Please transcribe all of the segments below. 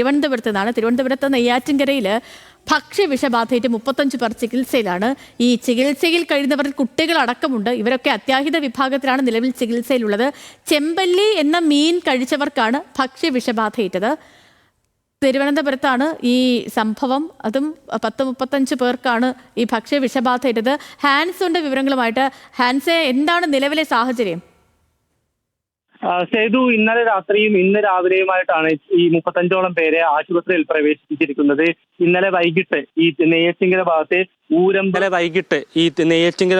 തിരുവനന്തപുരത്ത് നിന്നാണ്. തിരുവനന്തപുരത്ത് നെയ്യാറ്റിൻകരയിൽ ഭക്ഷ്യവിഷബാധയേറ്റ് 35 പേർ ചികിത്സയിലാണ്. ഈ ചികിത്സയിൽ കഴിയുന്നവരിൽ കുട്ടികളടക്കമുണ്ട്. ഇവരൊക്കെ അത്യാഹിത വിഭാഗത്തിലാണ് നിലവിൽ ചികിത്സയിലുള്ളത്. ചെമ്പല്ലി എന്ന മീൻ കഴിച്ചവർക്കാണ് ഭക്ഷ്യവിഷബാധയേറ്റത്. തിരുവനന്തപുരത്താണ് ഈ സംഭവം. അതും 35 പേർക്കാണ് ഈ ഭക്ഷ്യവിഷബാധയേറ്റത്. ഹാൻസുണ്ട് വിവരങ്ങളുമായിട്ട്. ഹാൻസെ, എന്താണ് നിലവിലെ സാഹചര്യം? സേതു, ഇന്നലെ രാത്രിയും ഇന്ന് രാവിലെയുമായിട്ടാണ് ഈ 35ഓളം പേരെ ആശുപത്രിയിൽ പ്രവേശിപ്പിച്ചിരിക്കുന്നത്. ഇന്നലെ വൈകിട്ട് ഈ നെയ്യാറ്റിൻകര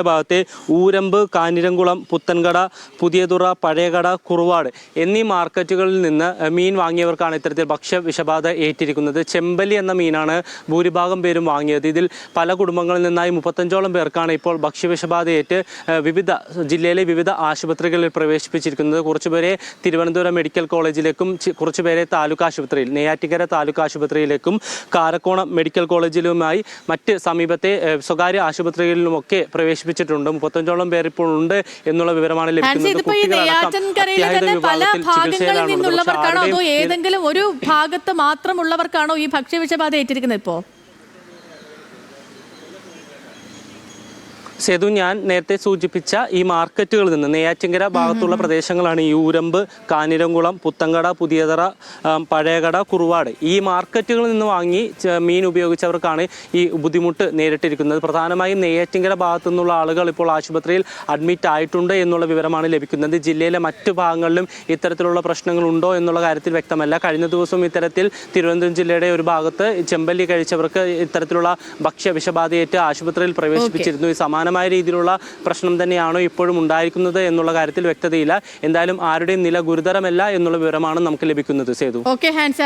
ഭാഗത്തെ ഊരമ്പ്, കാഞ്ഞിരംകുളം, പുത്തൻകട, പുതിയതുറ, പഴയകട, കുറുവാട് എന്നീ മാർക്കറ്റുകളിൽ നിന്ന് മീൻ വാങ്ങിയവർക്കാണ് ഇത്തരത്തിൽ ഭക്ഷ്യവിഷബാധ ഏറ്റിരിക്കുന്നത്. ചെമ്പല്ലി എന്ന മീനാണ് ഭൂരിഭാഗം പേരും വാങ്ങിയത്. ഇതിൽ പല കുടുംബങ്ങളിൽ നിന്നായി 35ഓളം പേർക്കാണ് ഇപ്പോൾ ഭക്ഷ്യവിഷബാധയേറ്റ് ജില്ലയിലെ വിവിധ ആശുപത്രികളിൽ പ്രവേശിപ്പിച്ചിരിക്കുന്നത്. കുറച്ചുപേരെ തിരുവനന്തപുരം മെഡിക്കൽ കോളേജിലേക്കും കുറച്ചുപേരെ നെയ്യാറ്റിൻകര താലൂക്ക് ആശുപത്രിയിലേക്കും കാരക്കോണം മെഡിക്കൽ കോളേജിലുമായി മറ്റ് സമീപത്തെ സ്വകാര്യ ആശുപത്രികളിലുമൊക്കെ പ്രവേശിപ്പിച്ചിട്ടുണ്ട്. 35ഓളം പേർ ഇപ്പോൾ ഉണ്ട് എന്നുള്ള വിവരമാണ് ലഭിക്കുന്നത്. പല ഭാഗങ്ങളിൽ നിന്നുള്ളവർക്കാണോ അതോ ഏതെങ്കിലും ഒരു ഭാഗത്ത് മാത്രമുള്ളവർക്കാണോ ഈ ഭക്ഷ്യവിഷബാധ ഏറ്റിരിക്കുന്നത്? ഇപ്പോൾ സേതു, ഞാൻ നേരത്തെ സൂചിപ്പിച്ച ഈ മാർക്കറ്റുകളിൽ നിന്ന് നെയ്യാറ്റിൻകര ഭാഗത്തുള്ള പ്രദേശങ്ങളാണ് ഈ ഊരമ്പ്, കാഞ്ഞിരംകുളം, പുത്തൻകട, പുതിയതറ, പഴയകട, കുറുവാട് ഈ മാർക്കറ്റുകളിൽ നിന്ന് വാങ്ങി മീൻ ഉപയോഗിച്ചവർക്കാണ് ഈ ബുദ്ധിമുട്ട് നേരിട്ടിരിക്കുന്നത്. പ്രധാനമായും നെയ്യാറ്റിൻകര ഭാഗത്തു നിന്നുള്ള ആളുകൾ ഇപ്പോൾ ആശുപത്രിയിൽ അഡ്മിറ്റ് ആയിട്ടുണ്ട് എന്നുള്ള വിവരമാണ് ലഭിക്കുന്നത്. ജില്ലയിലെ മറ്റു ഭാഗങ്ങളിലും ഇത്തരത്തിലുള്ള പ്രശ്നങ്ങളുണ്ടോ എന്നുള്ള കാര്യത്തിൽ വ്യക്തമല്ല. കഴിഞ്ഞ ദിവസം ഇത്തരത്തിൽ തിരുവനന്തപുരം ജില്ലയുടെ ഒരു ഭാഗത്ത് ചെമ്പല്ലി കഴിച്ചവർക്ക് ഇത്തരത്തിലുള്ള ഭക്ഷ്യവിഷബാധയേറ്റ് ആശുപത്രിയിൽ പ്രവേശിപ്പിച്ചിരുന്നു. ഈ സമാനമായ രീതിയിലുള്ള പ്രശ്നം തന്നെയാണോ ഇപ്പോഴും ഉണ്ടായിരിക്കുന്നത് എന്നുള്ള കാര്യത്തിൽ വ്യക്തതയില്ല. എന്തായാലും ആരുടെയും നില ഗുരുതരമല്ല എന്നുള്ള വിവരമാണ് നമുക്ക് ലഭിക്കുന്നത്. സേതു. Okay Hans,